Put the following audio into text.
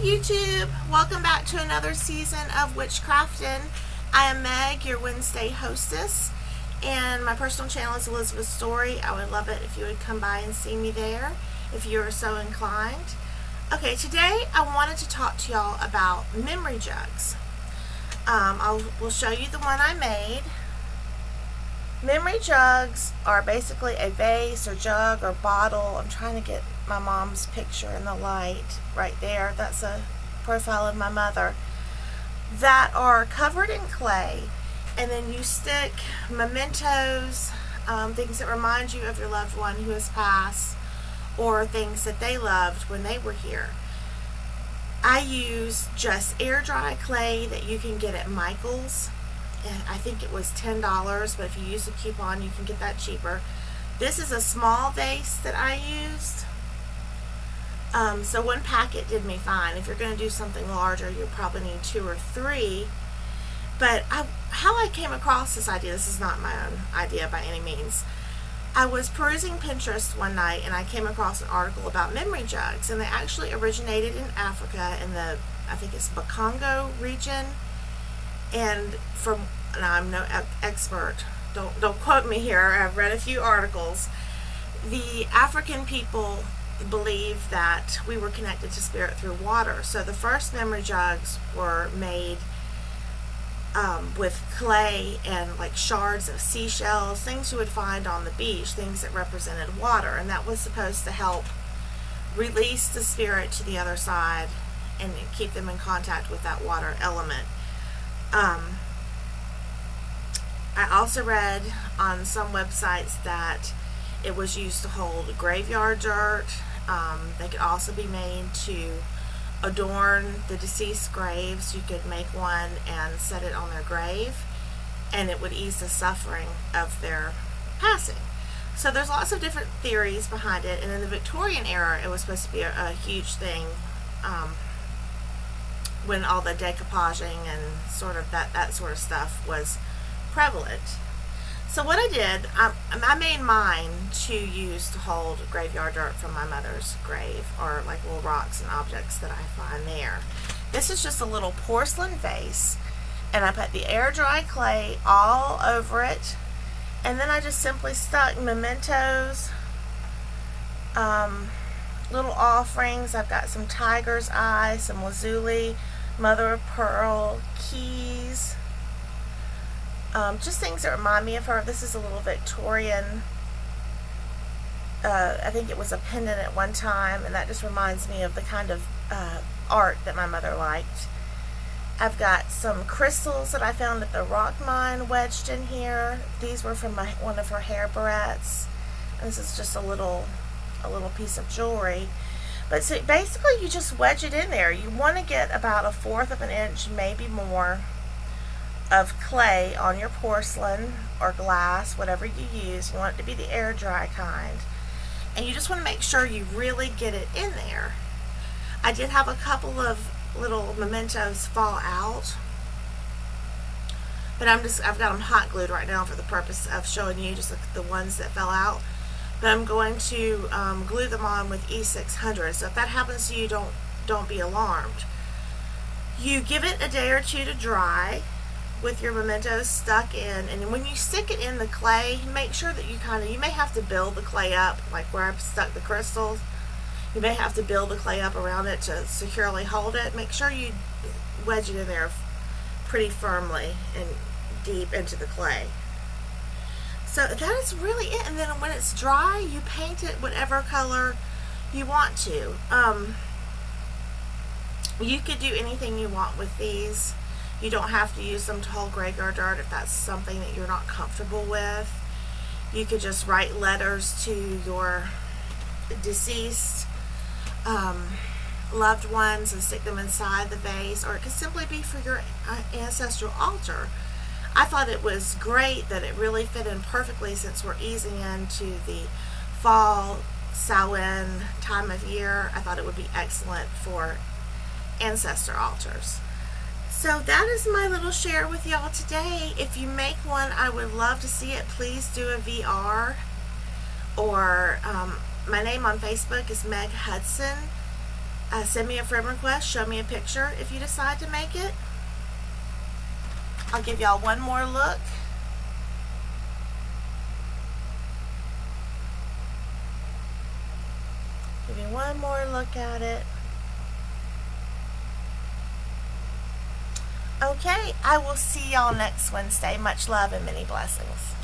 YouTube, welcome back to another season of Witchcraftin'. I am Meg, your Wednesday hostess, and my personal channel is Elizabeth's Story. I would love it if you would come by and see me there, if you are so inclined. Okay, today I wanted to talk to y'all about memory jugs. We'll show you the one I made. Memory jugs are basically a vase or jug or bottle. I'm trying to get my mom's picture in the light right there. That's a profile of my mother. That are covered in clay, and then you stick mementos, things that remind you of your loved one who has passed, or things that they loved when they were here. I use just air dry clay that you can get at Michael's. And I think it was $10, but if you use a coupon you can get that cheaper. This is a small vase that I used. So one packet did me fine. If you're going to do something larger, you'll probably need 2 or 3. But how I came across this idea, this is not my own idea by any means. I was perusing Pinterest one night and I came across an article about memory jugs, and they actually originated in Africa in the, I think it's Bakongo region. And I'm no expert, don't quote me here, I've read a few articles. The African people believe that we were connected to spirit through water. So the first memory jugs were made with clay and like shards of seashells, things you would find on the beach, things that represented water, and that was supposed to help release the spirit to the other side and keep them in contact with that water element. I also read on some websites that it was used to hold graveyard dirt. They could also be made to adorn the deceased graves. You could make one and set it on their grave, and it would ease the suffering of their passing. So there's lots of different theories behind it, and in the Victorian era it was supposed to be a huge thing, when all the decoupaging and sort of that sort of stuff was prevalent. So what I did, I made mine to use to hold graveyard dirt from my mother's grave, or like little rocks and objects that I find there. This is just a little porcelain vase, and I put the air dry clay all over it, and then I just simply stuck mementos, little offerings. I've got some tiger's eye, some lazuli, mother of pearl, keys, just things that remind me of her. This is a little Victorian, I think it was a pendant at one time, and that just reminds me of the kind of art that my mother liked. I've got some crystals that I found at the rock mine wedged in here. These were from one of her hair barrettes, and this is just a little piece of jewelry. But so basically you just wedge it in there. You want to get about 1/4 of an inch, maybe more, of clay on your porcelain or glass, whatever you use. You want it to be the air dry kind. And you just want to make sure you really get it in there. I did have a couple of little mementos fall out, but I've got them hot glued right now for the purpose of showing you just the ones that fell out. But I'm going to glue them on with E600. So if that happens to you, don't be alarmed. You give it a day or 2 to dry with your mementos stuck in, and when you stick it in the clay, make sure that you may have to build the clay up, like where I've stuck the crystals. You may have to build the clay up around it to securely hold it. Make sure you wedge it in there pretty firmly and deep into the clay. So that is really it, and then when it's dry, you paint it whatever color you want to. You could do anything you want with these. You don't have to use them to hold graveyard dirt if that's something that you're not comfortable with. You could just write letters to your deceased loved ones and stick them inside the vase, or it could simply be for your ancestral altar. I thought it was great that it really fit in perfectly, since we're easing into the fall Samhain time of year. I thought it would be excellent for ancestor altars. So that is my little share with y'all today. If you make one, I would love to see it. Please do a VR, or my name on Facebook is Meg Hudson. Send me a friend request. Show me a picture if you decide to make it. I'll give y'all one more look. Give you one more look at it. Okay, I will see y'all next Wednesday. Much love and many blessings.